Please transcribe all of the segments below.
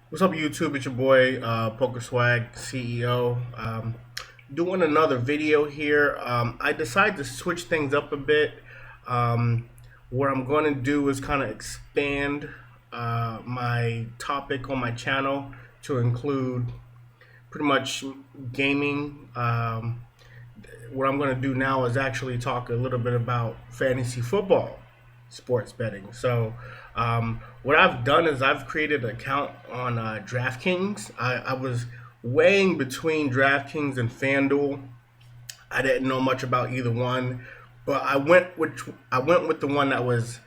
What's up, YouTube? It's your boy, Poker Swag CEO. Doing another video here. I decided to switch things up a bit. Um, what I'm going to do is kind of expand my topic on my channel to include pretty much gaming. What I'm going to do now is actually talk a little bit about fantasy football sports betting. What I've done is I've created an account on DraftKings. I was weighing between DraftKings and FanDuel. I didn't know much about either one, but I went with the one that was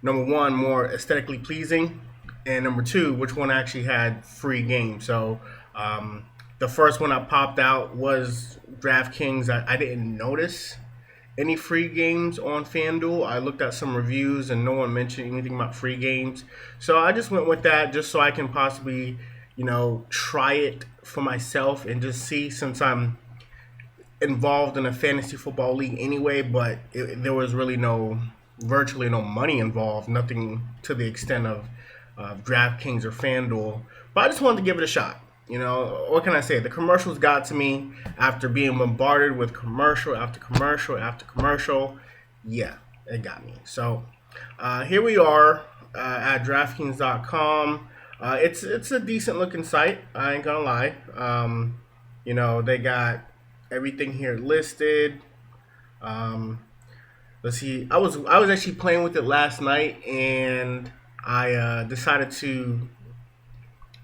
number one more aesthetically pleasing, and number two, which one actually had free games. Um, the first one I popped out was DraftKings. I didn't notice any free games on FanDuel. I looked at some reviews and no one mentioned anything about free games. So I just went with that just so I can possibly, try it for myself and just see, since I'm involved in a fantasy football league anyway, but there was really virtually no money involved, nothing to the extent of DraftKings or FanDuel. But I just wanted to give it a shot. What can I say? The commercials got to me after being bombarded with commercial after commercial after commercial. Yeah, it got me. Here we are at DraftKings.com. It's a decent looking site. I ain't gonna lie. They got everything here listed. Um, let's see. I was actually playing with it last night, and I decided to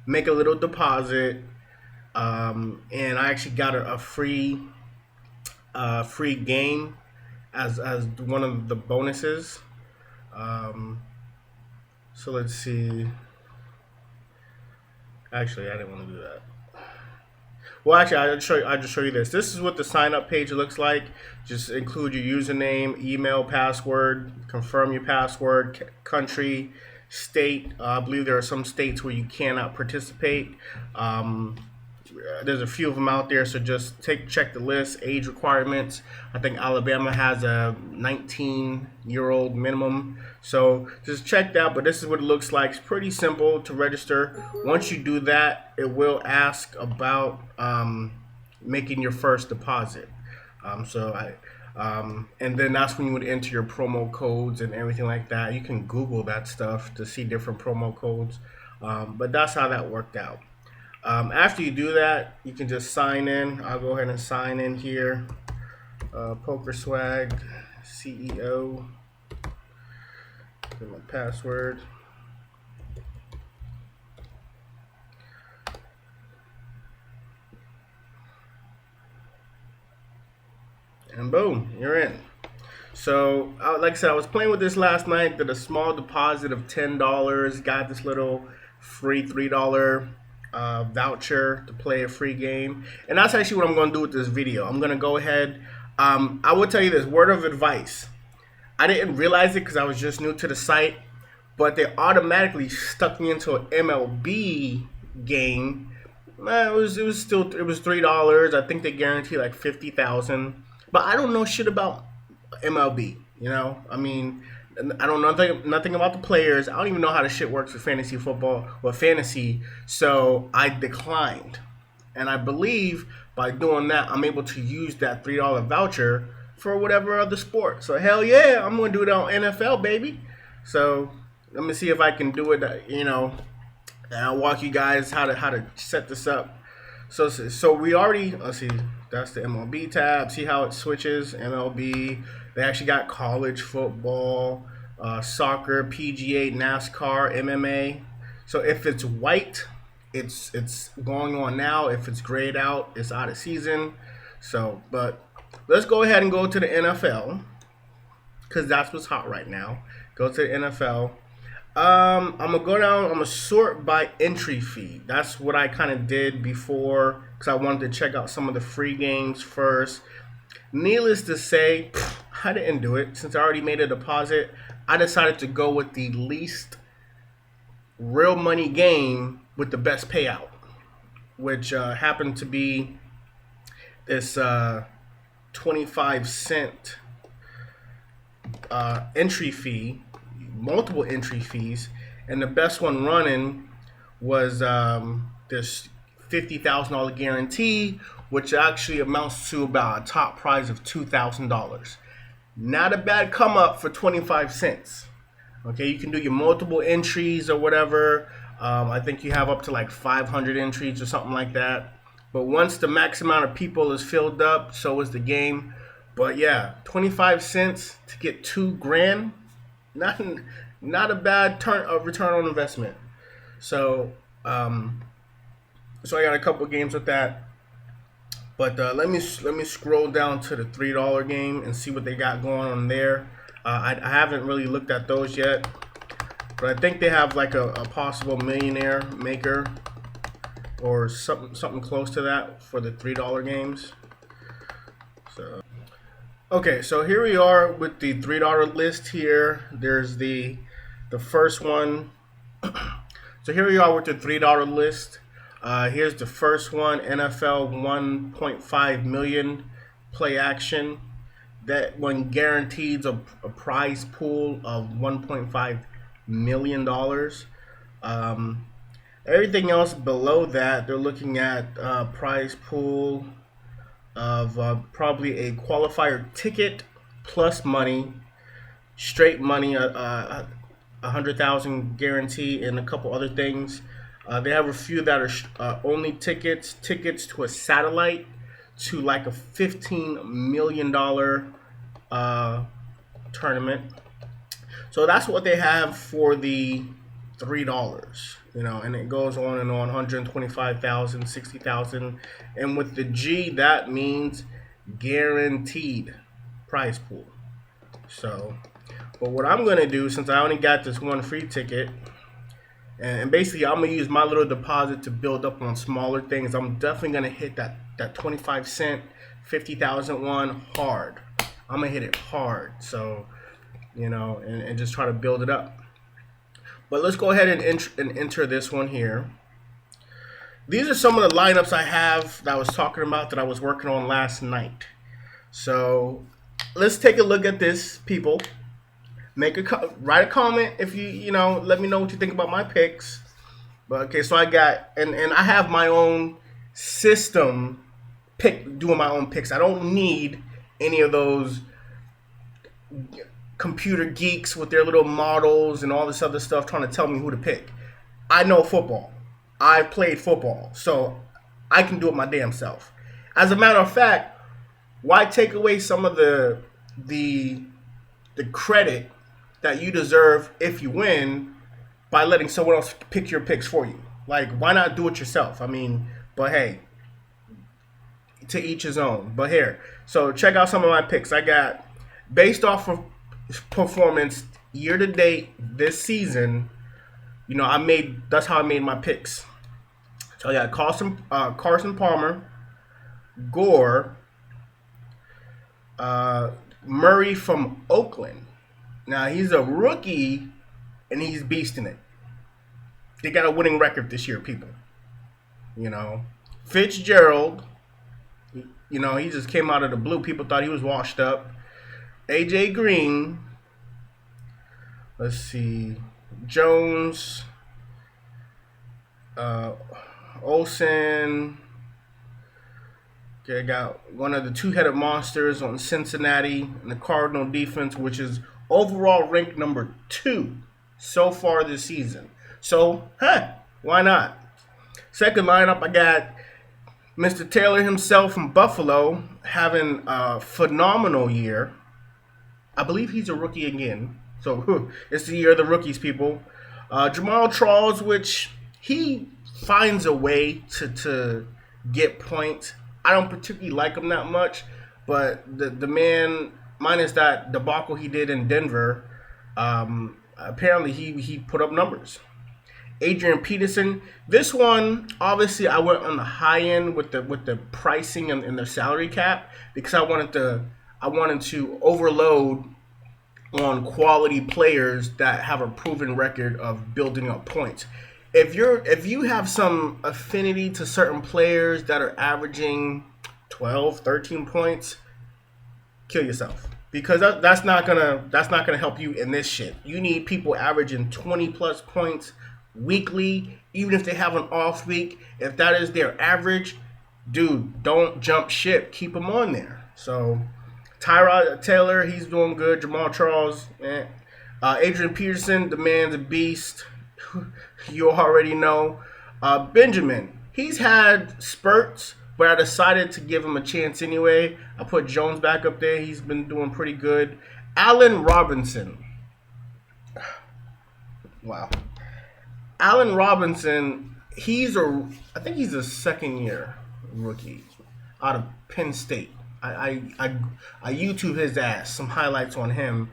make a little deposit, and I actually got a free game as one of the bonuses. Um, so let's see. Actually, I didn't want to do that. Well, actually, I'll just show you this. This is what the sign up page looks like. Just include your username, email, password, confirm your password, country, state. I believe there are some states where you cannot participate. Um, there's a few of them out there, so just check the list. Age requirements. I think Alabama has a 19-year-old minimum, so just check that. But this is what it looks like. It's pretty simple to register. Once you do that, it will ask about making your first deposit. And then that's when you would enter your promo codes and everything like that. You can Google that stuff to see different promo codes, but that's how that worked out. After you do that, you can just sign in. I'll go ahead and sign in here. Poker Swag CEO. Get my password. And boom, you're in. So, like I said, I was playing with this last night. Did a small deposit of $10. Got this little free $3 voucher to play a free game, and that's actually what I'm going to do with this video. I'm going to go ahead. I will tell you this word of advice. I didn't realize it because I was just new to the site, but they automatically stuck me into an MLB game. It was $3. I think they guarantee like 50,000, but I don't know shit about MLB. I mean, I don't know nothing about the players. I don't even know how the shit works with fantasy football or fantasy. So I declined, and I believe by doing that, I'm able to use that $3 voucher for whatever other sport. So hell yeah, I'm gonna do it on NFL, baby. So let me see if I can do it. And I'll walk you guys how to set this up. So we already, let's see, that's the MLB tab. See how it switches. MLB. They actually got college football, soccer, PGA, NASCAR, MMA. So if it's white, it's going on now. If it's grayed out, it's out of season. But let's go ahead and go to the NFL because that's what's hot right now. Go to the NFL. I'm gonna go down. I'm gonna sort by entry fee. That's what I kind of did before because I wanted to check out some of the free games first. Needless to say, I didn't do it since I already made a deposit. I decided to go with the least real money game with the best payout, which happened to be this 25-cent entry fee, multiple entry fees, and the best one running was this $50,000 guarantee, which actually amounts to about a top prize of $2,000. Not a bad come up for 25 cents. Okay, you can do your multiple entries or whatever. I think you have up to like 500 entries or something like that. But once the max amount of people is filled up, so is the game. But yeah, 25 cents to get 2 grand, not not a bad return on investment. So so I got a couple games with that. But let me scroll down to the $3 game and see what they got going on there. I haven't really looked at those yet, but I think they have like a possible millionaire maker or something close to that for the $3 games. So okay, so here we are with the $3 list here. There's the first one. So here we are with the $3 list. Here's the first one, NFL 1.5 million play action. That one guarantees a prize pool of $1.5 million. Everything else below that, they're looking at prize pool of probably a qualifier ticket plus money, straight money, 100,000 guarantee, and a couple other things. They have a few that are only tickets to a satellite to like a $15 million tournament. So that's what they have for the $3. And it goes on and on, 125,000, 60,000, and with the G that means guaranteed prize pool. So, but what I'm gonna do, since I only got this one free ticket, and basically I'm gonna use my little deposit to build up on smaller things, I'm definitely gonna hit that 25 cent, 50,000 one hard. I'm gonna hit it hard. So, and just try to build it up. But let's go ahead and enter this one here. These are some of the lineups I have that I was talking about that I was working on last night. So let's take a look at this, people. Write a comment if you let me know what you think about my picks. But okay, so I got and I have my own system doing my own picks. I don't need any of those computer geeks with their little models and all this other stuff trying to tell me who to pick. I know football. I've played football, so I can do it my damn self. As a matter of fact, why take away some of the credit that you deserve if you win by letting someone else pick your picks for you? Like, why not do it yourself? I mean, but hey, to each his own. But here, so check out some of my picks. I got, based off of performance year to date this season, that's how I made my picks. So I got Carson Palmer, Gore, Murray from Oakland. Now he's a rookie and he's beasting it. They got a winning record this year, people. Fitzgerald, he just came out of the blue. People thought he was washed up. AJ Green, let's see, Jones, Olsen. Okay, I got one of the two-headed monsters on Cincinnati and the Cardinal defense, which is overall ranked number 2 so far this season. So, why not? Second lineup, I got Mr. Taylor himself from Buffalo having a phenomenal year. I believe he's a rookie again. So, it's the year of the rookies, people. Jamal Charles, which he finds a way to get points. I don't particularly like him that much, but the man, minus that debacle he did in Denver, apparently he put up numbers. Adrian Peterson, this one, obviously I went on the high end with the pricing and the salary cap because I wanted to overload on quality players that have a proven record of building up points. If you have some affinity to certain players that are averaging 12, 13 points, kill yourself, because that's not gonna help you in this shit. You need people averaging 20 plus points weekly, even if they have an off week. If that is their average, dude, don't jump ship. Keep them on there. So Tyrod Taylor, he's doing good. Jamal Charles, Adrian Peterson, the man's a beast. You already know. Benjamin, he's had spurts, but I decided to give him a chance anyway. I put Jones back up there. He's been doing pretty good. Allen Robinson. Wow. Allen Robinson, I think he's a second year rookie out of Penn State. I YouTube his ass, some highlights on him.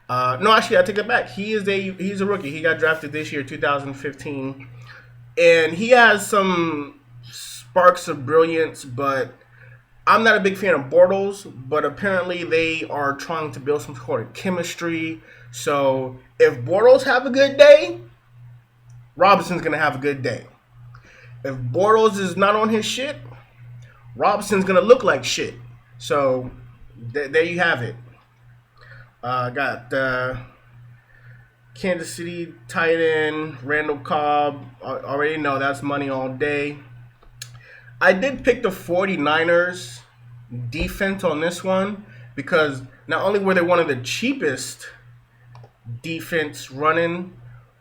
No, actually, I take it back. He's a rookie. He got drafted this year, 2015, and he has some sparks of brilliance. But I'm not a big fan of Bortles. But apparently, they are trying to build some sort of chemistry. So if Bortles have a good day, Robinson's gonna have a good day. If Bortles is not on his shit, Robinson's gonna look like shit. So there you have it. Got Kansas City tight end Randall Cobb. Already know that's money all day. I did pick the 49ers defense on this one because not only were they one of the cheapest defense running,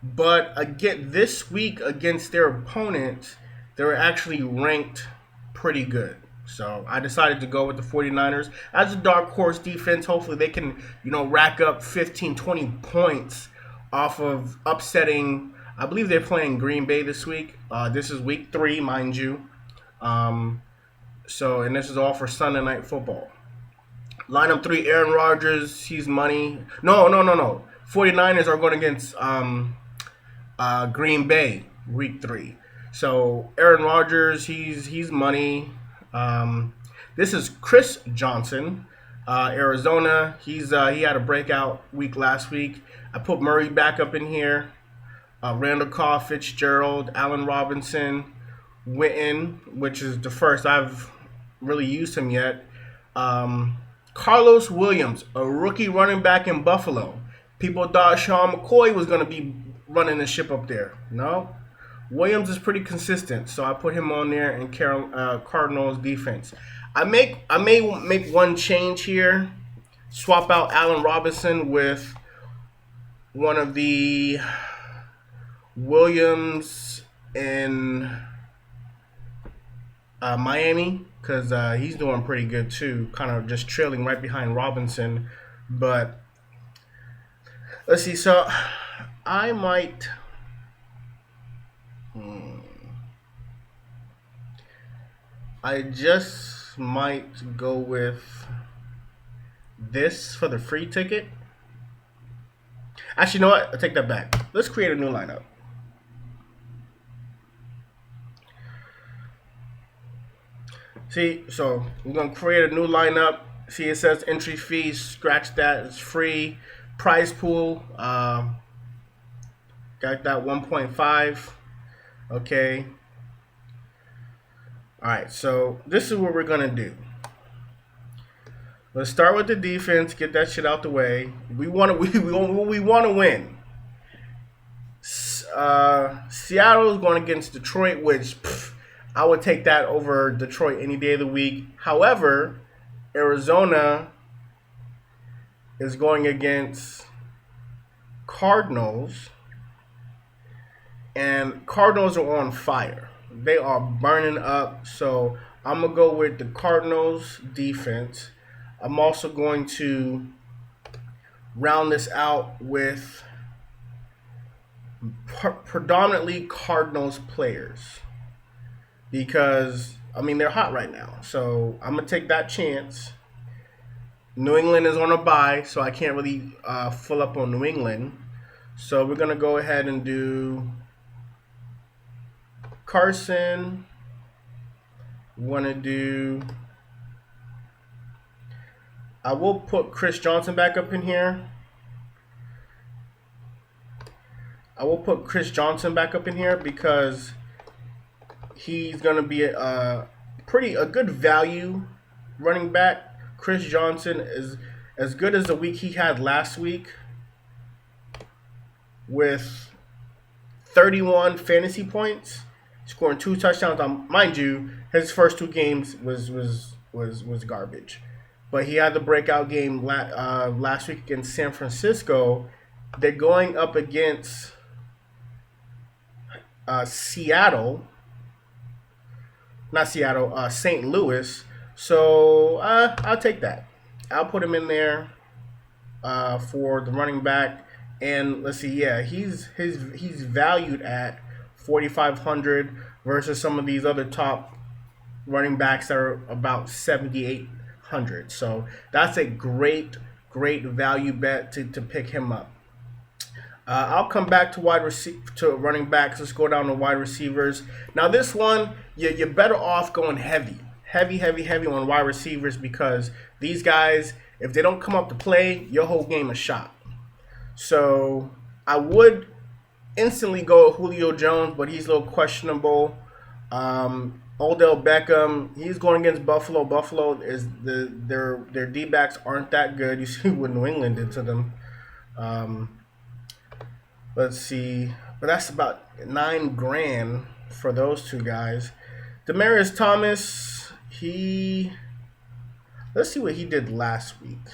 but again this week against their opponents, they were actually ranked pretty good. So I decided to go with the 49ers as a dark horse defense. Hopefully they can, rack up 15, 20 points off of upsetting. I believe they're playing Green Bay this week. This is week 3, mind you. And this is all for Sunday Night Football. Lineup 3, Aaron Rodgers. He's money. No. 49ers are going against Green Bay week 3. So Aaron Rodgers, he's money. This is Chris Johnson, Arizona. He had a breakout week last week. I put Murray back up in here. Randall Cobb, Fitzgerald, Allen Robinson, Witten, which is the first I've really used him yet. Carlos Williams, a rookie running back in Buffalo. People thought Sean McCoy was going to be running the ship up there. No. Williams is pretty consistent, so I put him on there in Cardinals defense. I may make one change here. Swap out Allen Robinson with one of the Williams in Miami because he's doing pretty good too. Kind of just trailing right behind Robinson, but let's see. So I might. I just might go with this for the free ticket. Actually, you know what? I take that back. Let's create a new lineup. See, so we're going to create a new lineup. See, it says entry fee. Scratch that. It's free. Prize pool. Got that 1.5. Okay. Alright, so this is what we're going to do. Let's start with the defense. Get that shit out the way. We want to win. Seattle's going against Detroit, which I would take that over Detroit any day of the week. However, Arizona is going against Cardinals. And Cardinals are on fire. They are burning up. So I'm going to go with the Cardinals defense. I'm also going to round this out with predominantly Cardinals players. Because, they're hot right now. So I'm going to take that chance. New England is on a bye, so I can't really fill up on New England. So we're going to go ahead and do Carson. I will put Chris Johnson back up in here. Because he's going to be a good value running back. Chris Johnson is as good as the week he had last week with 31 fantasy points, scoring 2 touchdowns. On mind you, his first 2 games was garbage, but he had the breakout game last week against San Francisco. They're going up against Seattle, not Seattle, St. Louis. So I'll take that. I'll put him in there for the running back. And let's see, yeah, he's valued at 4,500 versus some of these other top running backs that are about 7,800. So that's a great value bet to pick him up. I'll come back to to running backs. Let's go down to wide receivers. Now this one, you're better off going heavy on wide receivers because these guys, if they don't come up to play, your whole game is shot. So I would instantly go Julio Jones, but he's a little questionable. Odell Beckham, he's going against Buffalo. Buffalo is their D backs aren't that good. You see what New England did to them. Let's see, but that's about $9,000 for those 2 guys. Demaryius Thomas, let's see what he did last week.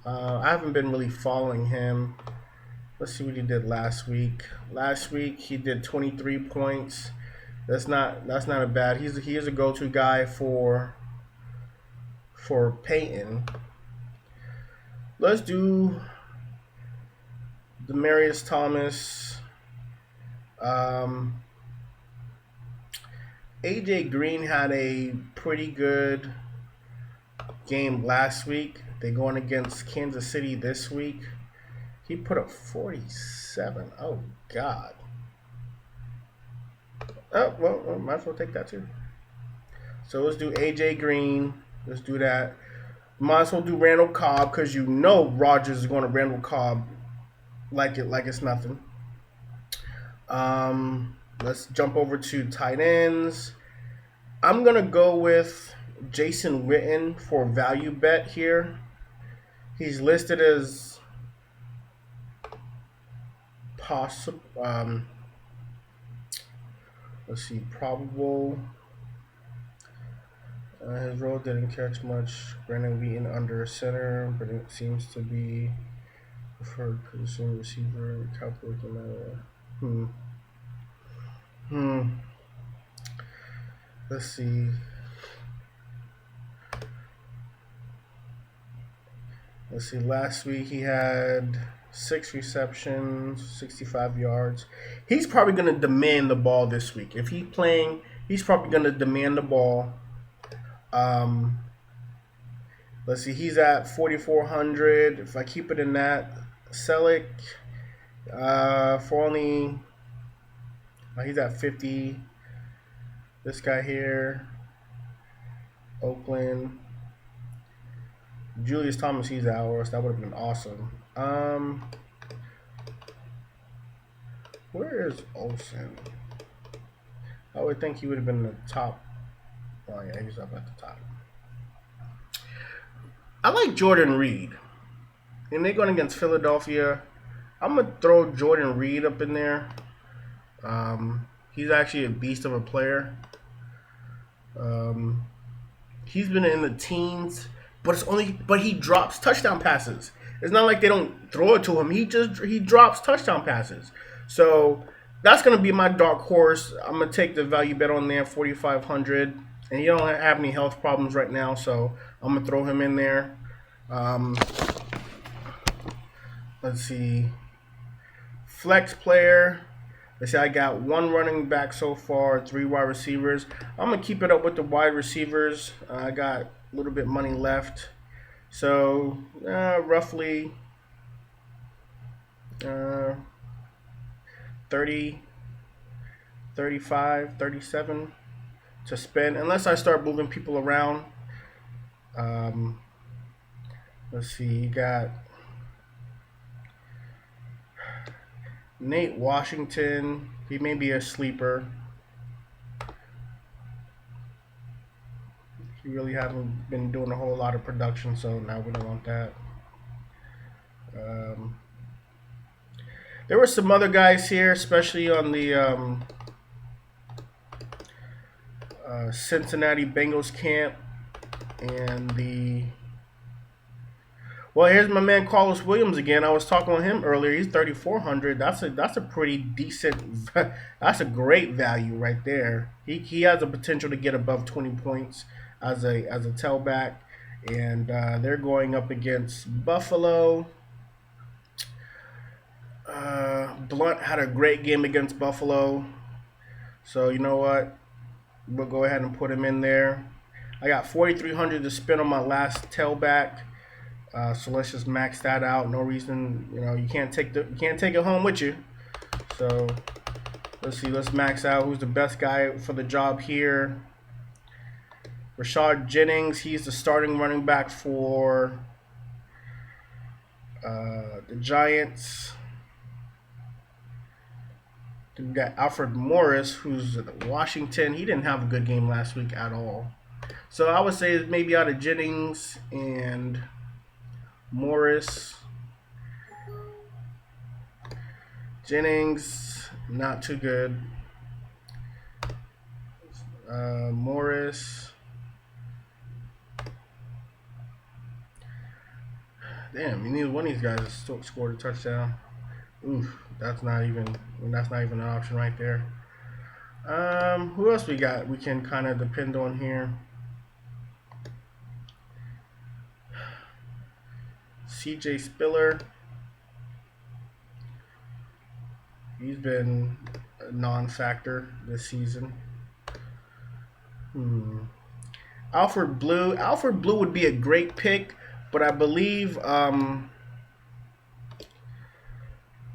I haven't been really following him. Let's see what he did last week. Last week he did 23 points. That's not a bad. He is a go-to guy for Peyton. Let's do Demaryius Thomas. AJ Green had a pretty good game last week. They're going against Kansas City this week. He put up 47. Oh, God. Oh, well, might as well take that too. So let's do AJ Green. Let's do that. Might as well do Randall Cobb because you know Rodgers is going to Randall Cobb like it's nothing. Let's jump over to tight ends. I'm going to go with Jason Witten for value bet here. He's listed as possible. Let's see, probable. His role didn't catch much. Brandon Wheaton under center, but it seems to be preferred position receiver. Cowboys Let's see. Last week he had 6 receptions, 65 yards. He's probably going to demand the ball this week. If he's playing, he's probably going to demand the ball. Let's see. He's at 4,400. If I keep it in that, Selleck for only. He's at 50. This guy here, Oakland. Julius Thomas, he's ours. That would have been awesome. Where is Olsen? I would think he would have been the top. Oh yeah, he's up at the top. I like Jordan Reed. And they're going against Philadelphia. I'm going to throw Jordan Reed up in there. He's actually a beast of a player. He's been in the teens, but he drops touchdown passes. It's not like they don't throw it to him. He drops touchdown passes. So that's gonna be my dark horse. I'm gonna take the value bet on there, 4,500, and he don't have any health problems right now, so I'm gonna throw him in there. Let's see, flex player. Let's see, I got 1 running back so far, 3 wide receivers. I'm going to keep it up with the wide receivers. I got a little bit money left. So, roughly 30, 35, 37 to spend. Unless I start moving people around. Let's see, you got Nate Washington, he may be a sleeper. He really haven't been doing a whole lot of production, so now we don't want that. There were some other guys here, especially on the Cincinnati Bengals camp and the. Well, here's my man Carlos Williams again. I was talking with him earlier. He's 3,400. That's a pretty decent. That's a great value right there. He has the potential to get above 20 points as a tailback, and they're going up against Buffalo. Blunt had a great game against Buffalo, so you know what? We'll go ahead and put him in there. I got 4,300 to spend on my last tailback. So let's just max that out. No reason, you can't take it home with you. So let's see. Let's max out who's the best guy for the job here. Rashad Jennings. He's the starting running back for the Giants. Then we got Alfred Morris, who's at Washington. He didn't have a good game last week at all. So I would say maybe out of Jennings and Morris. Jennings, not too good. Morris. Damn, neither one of these guys has scored a touchdown. Oof, that's not even an option right there. Who else we got? We can kind of depend on here. CJ Spiller. He's been a non-factor this season. Alfred Blue. Alfred Blue would be a great pick, but I believe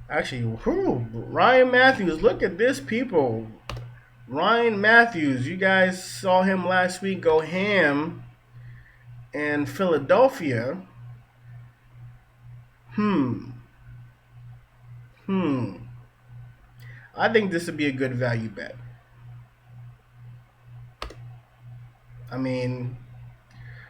actually, Ryan Matthews. Look at this, people. Ryan Matthews. You guys saw him last week go ham in Philadelphia. I think this would be a good value bet. I mean,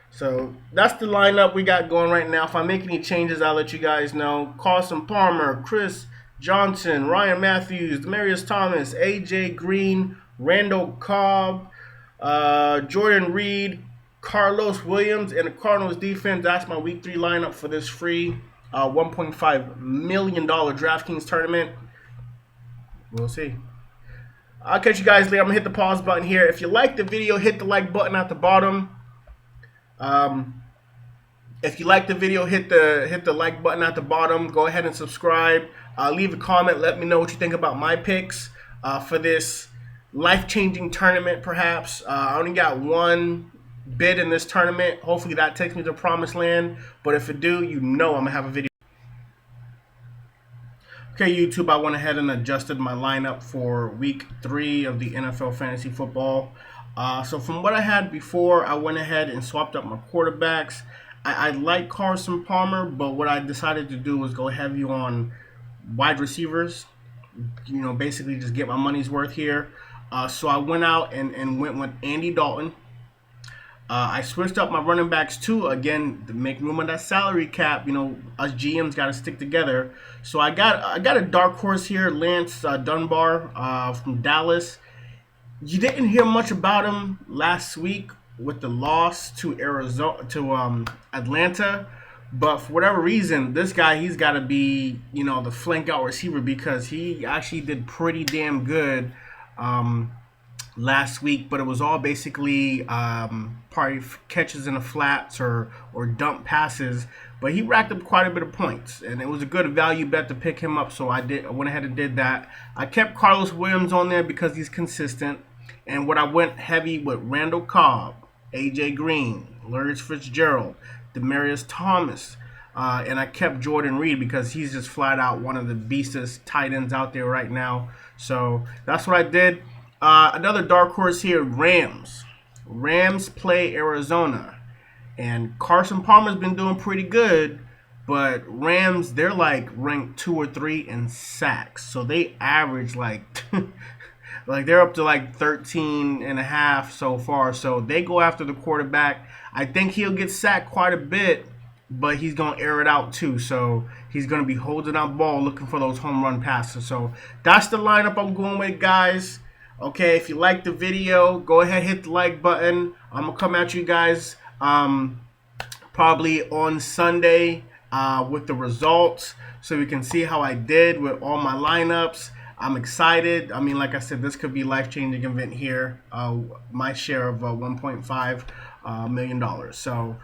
so that's the lineup we got going right now. If I make any changes, I'll let you guys know. Carson Palmer, Chris Johnson, Ryan Matthews, Demaryius Thomas, AJ Green, Randall Cobb, Jordan Reed, Carlos Williams, and the Cardinals defense. That's my week 3 lineup for this free $1.5 million DraftKings tournament. We'll see. I'll catch you guys later. I'm going to hit the pause button here. If you like the video, hit the like button at the bottom. If you like the video, hit the like button at the bottom. Go ahead and subscribe. Leave a comment. Let me know what you think about my picks for this life-changing tournament, perhaps. I only got one bid in this tournament. Hopefully that takes me to promised land. But if it do, I'm going to have a video. Okay, YouTube, I went ahead and adjusted my lineup for week 3 of the NFL Fantasy Football. So from what I had before, I went ahead and swapped up my quarterbacks. I like Carson Palmer, but what I decided to do was go heavy on wide receivers. Basically just get my money's worth here. So I went out and went with Andy Dalton. I switched up my running backs too, again, to make room on that salary cap. Us GMs got to stick together. So I got a dark horse here, Lance Dunbar from Dallas. You didn't hear much about him last week with the loss to Atlanta, but for whatever reason, this guy, he's got to be the flank out receiver, because he actually did pretty damn good last week, but it was all basically probably catches in the flats or dump passes. But he racked up quite a bit of points, and it was a good value bet to pick him up. So I went ahead and did that. I kept Carlos Williams on there because he's consistent, and I went heavy with Randall Cobb, AJ Green, Larry Fitzgerald, Demaryius Thomas, and I kept Jordan Reed because he's just flat out one of the beastest tight ends out there right now. So that's what I did. Another dark horse here, Rams. Rams play Arizona. And Carson Palmer's been doing pretty good, but Rams, they're like ranked 2 or 3 in sacks. So they average like they're up to like 13 and a half so far. So they go after the quarterback. I think he'll get sacked quite a bit. but he's going to air it out too. So he's going to be holding that ball, looking for those home run passes. So that's the lineup I'm going with, guys. Okay, if you like the video, go ahead, hit the like button. I'm going to come at you guys probably on Sunday with the results so we can see how I did with all my lineups. I'm excited. I mean, like I said, this could be a life-changing event here. My share of $1.5 million. So